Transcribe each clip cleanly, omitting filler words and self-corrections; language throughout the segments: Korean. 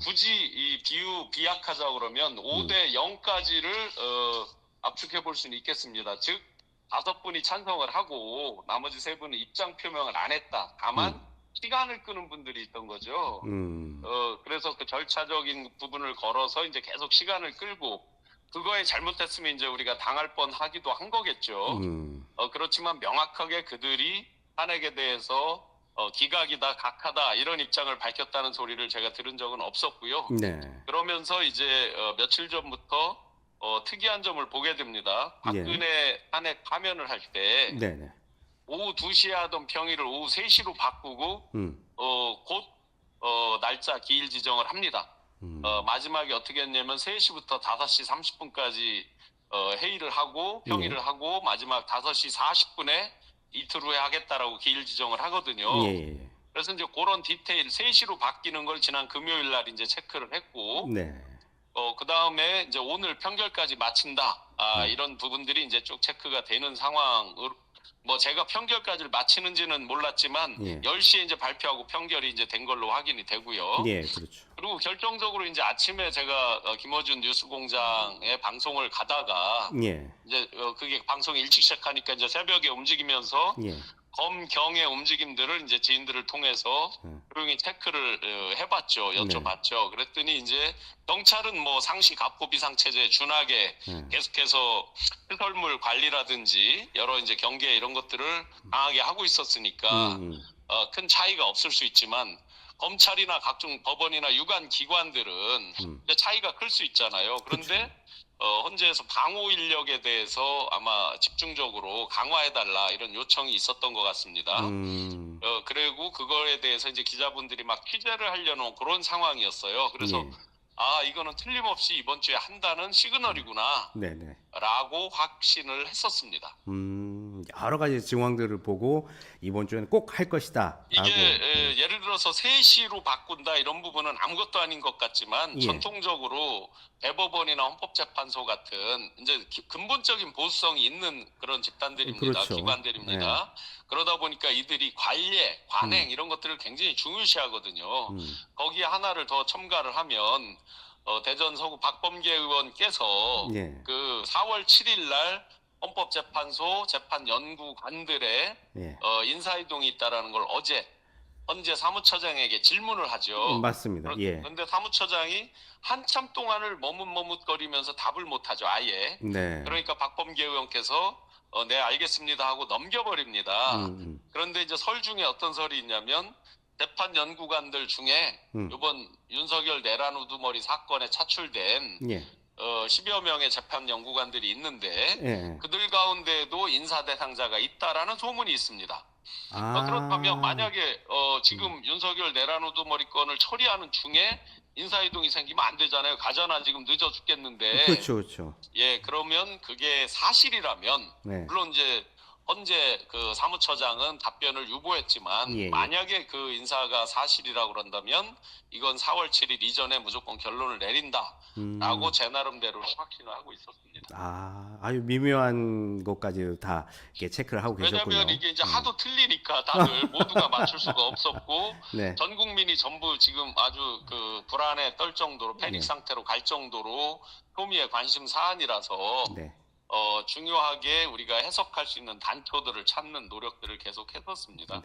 굳이 이 비약하자 그러면 5대 0까지를 압축해 볼 수는 있겠습니다. 즉 5분이 찬성을 하고 나머지 3분은 입장 표명을 안 했다. 다만 시간을 끄는 분들이 있던 거죠. 그래서 그 절차적인 부분을 걸어서 이제 계속 시간을 끌고 그거에 잘못했으면 이제 우리가 당할 뻔하기도 한 거겠죠. 그렇지만 명확하게 그들이 탄핵에 대해서 기각이다, 각하다 이런 입장을 밝혔다는 소리를 제가 들은 적은 없었고요. 네. 그러면서 이제 며칠 전부터 특이한 점을 보게 됩니다. 박근혜 탄핵 파면을 할 때 네네. 오후 2시에 하던 평일을 오후 3시로 바꾸고 곧 날짜 기일 지정을 합니다. 마지막에 어떻게 했냐면 3시부터 5시 30분까지 회의를 하고 평의를 하고 마지막 5시 40분에 이틀 후에 하겠다라고 기일 지정을 하거든요. 그래서 이제 그런 디테일 3시로 바뀌는 걸 지난 금요일 날 이제 체크를 했고 그 다음에 이제 오늘 평결까지 마친다. 이런 부분들이 이제 쭉 체크가 되는 상황으로 뭐 제가 평결까지를 마치는지는 몰랐지만 10시에 이제 발표하고 평결이 이제 된 걸로 확인이 되고요. 그렇죠. 그리고 결정적으로 이제 아침에 제가 김어준 뉴스공장에 방송을 가다가 이제 그게 방송이 일찍 시작하니까 이제 새벽에 움직이면서 검경의 움직임들을 이제 지인들을 통해서 조용히 체크를 해봤죠. 여쭤봤죠. 그랬더니 이제 경찰은 뭐 상시 가포 비상 체제에 준하게 계속해서 시설물 관리라든지 여러 이제 경계 이런 것들을 강하게 하고 있었으니까 큰 차이가 없을 수 있지만 검찰이나 각종 법원이나 유관 기관들은 이제 차이가 클 수 있잖아요. 그런데 헌재에서 방호 인력에 대해서 아마 집중적으로 강화해달라 이런 요청이 있었던 것 같습니다. 그리고 그거에 대해서 이제 기자분들이 막 취재를 하려는 그런 상황이었어요. 그래서 이거는 틀림없이 이번 주에 한다는 시그널이구나 라고 확신을 했었습니다. 여러 가지 증황들을 보고 이번 주에는 꼭 할 것이다. 이게 예를 들어서 3시로 바꾼다 이런 부분은 아무것도 아닌 것 같지만 전통적으로 대법원이나 헌법재판소 같은 이제 근본적인 보수성이 있는 그런 집단들입니다. 기관들입니다. 그러다 보니까 이들이 관례, 관행 이런 것들을 굉장히 중요시하거든요. 거기에 하나를 더 첨가를 하면 대전 서구 박범계 의원께서 그 4월 7일 날 헌법재판소 재판연구관들의 인사이동이 있다라는 걸 어제 헌재 사무처장에게 질문을 하죠. 맞습니다. 그런데 사무처장이 한참 동안을 머뭇머뭇거리면서 답을 못하죠. 아예. 그러니까 박범계 의원께서 네 알겠습니다 하고 넘겨버립니다. 그런데 이제 설 중에 어떤 설이 있냐면 재판 연구관들 중에 이번 윤석열 내란 우두머리 사건에 차출된 10여 명의 재판 연구관들이 있는데 그들 가운데도 인사 대상자가 있다라는 소문이 있습니다. 그렇다면 만약에 지금 윤석열 내란 우두머리 건을 처리하는 중에 인사이동이 생기면 안 되잖아요. 가잖아 지금 늦어 죽겠는데. 그렇죠. 그러면 그게 사실이라면 물론 이제 헌재 그 사무처장은 답변을 유보했지만 만약에 그 인사가 사실이라고 그런다면 이건 4월 7일 이전에 무조건 결론을 내린다라고 제 나름대로 확신을 하고 있었습니다. 아주 미묘한 것까지 다 이렇게 체크를 하고 계셨군요. 왜냐하면 이게 이제 하도 틀리니까 다들 모두가 맞출 수가 없었고 전 국민이 전부 지금 아주 그 불안에 떨 정도로 패닉 상태로 갈 정도로 소미의 관심 사안이라서 중요하게 우리가 해석할 수 있는 단초들을 찾는 노력들을 계속 했었습니다.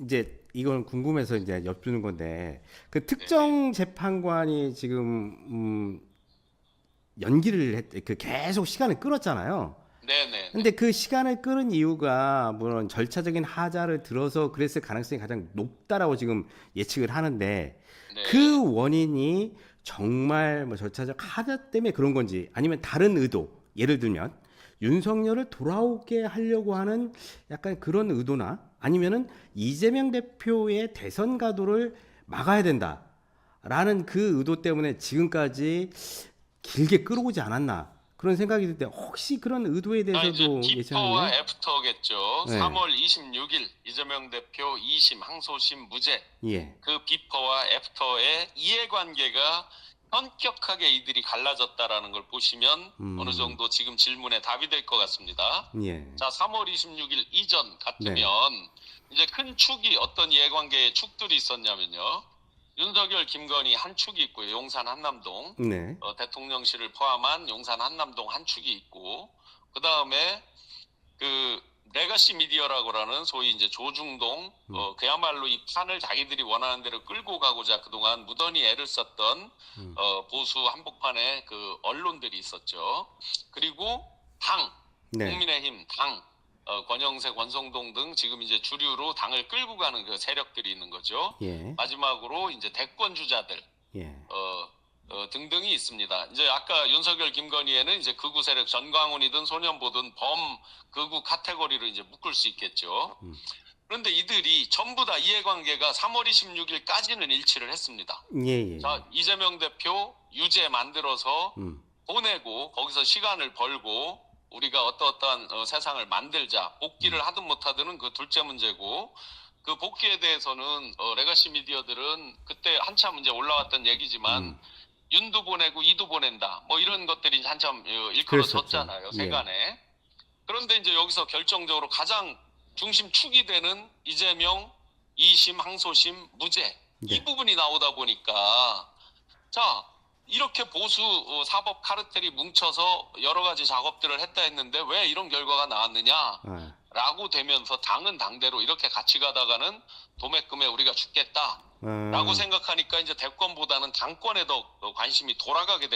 이제 이건 궁금해서 이제 엿주는 건데 그 특정 재판관이 지금 연기를 계속 시간을 끌었잖아요. 근데 그 시간을 끌은 이유가 물론 절차적인 하자를 들어서 그랬을 가능성이 가장 높다라고 지금 예측을 하는데 그 원인이 정말 뭐 절차적 하자 때문에 그런 건지 아니면 다른 의도, 예를 들면 윤석열을 돌아오게 하려고 하는 약간 그런 의도나 아니면은 이재명 대표의 대선 가도를 막아야 된다라는 그 의도 때문에 지금까지 길게 끌어오지 않았나 그런 생각이 들 때 혹시 그런 의도에 대해서도 비포와 애프터겠죠. 3월 26일 이재명 대표 2심 항소심 무죄. 그 비포와 애프터의 이해관계가 현격하게 이들이 갈라졌다라는 걸 보시면 어느 정도 지금 질문에 답이 될 것 같습니다. 자, 3월 26일 이전 같으면 이제 큰 축이 어떤 이해관계의 축들이 있었냐면요. 윤석열, 김건희 한 축이 있고요. 용산 한남동. 네. 대통령실을 포함한 용산 한남동 한 축이 있고, 그 다음에 그 레거시 미디어라고 하는 소위 이제 조중동, 그야말로 이 판을 자기들이 원하는 대로 끌고 가고자 그동안 무던히 애를 썼던 보수 한복판의 그 언론들이 있었죠. 그리고 당, 네. 국민의힘, 당, 권영세, 권성동 등 지금 이제 주류로 당을 끌고 가는 그 세력들이 있는 거죠. 예. 마지막으로 이제 대권 주자들, 예. 등등이 있습니다. 이제 아까 윤석열, 김건희에는 이제 극우 세력 전광훈이든 소년보든 범 극우 카테고리로 이제 묶을 수 있겠죠. 그런데 이들이 전부 다 이해관계가 3월 26일까지는 일치를 했습니다. 예. 자, 이재명 대표 유죄 만들어서 보내고 거기서 시간을 벌고 우리가 어떠한 세상을 만들자. 복귀를 하든 못하든은 그 둘째 문제고, 그 복귀에 대해서는 레거시 미디어들은 그때 한참 이제 올라왔던 얘기지만 윤도 보내고 이도 보낸다. 뭐 이런 것들이 한참 일컬어졌잖아요. 세간에. 예. 그런데 이제 여기서 결정적으로 가장 중심축이 되는 이재명, 2심, 항소심, 무죄. 네. 이 부분이 나오다 보니까 자, 이렇게 보수 사법 카르텔이 뭉쳐서 여러 가지 작업들을 했다 했는데 왜 이런 결과가 나왔느냐라고 되면서 당은 당대로 이렇게 같이 가다가는 도매금에 우리가 죽겠다라고 생각하니까 이제 대권보다는 당권에 더 관심이 돌아가게 된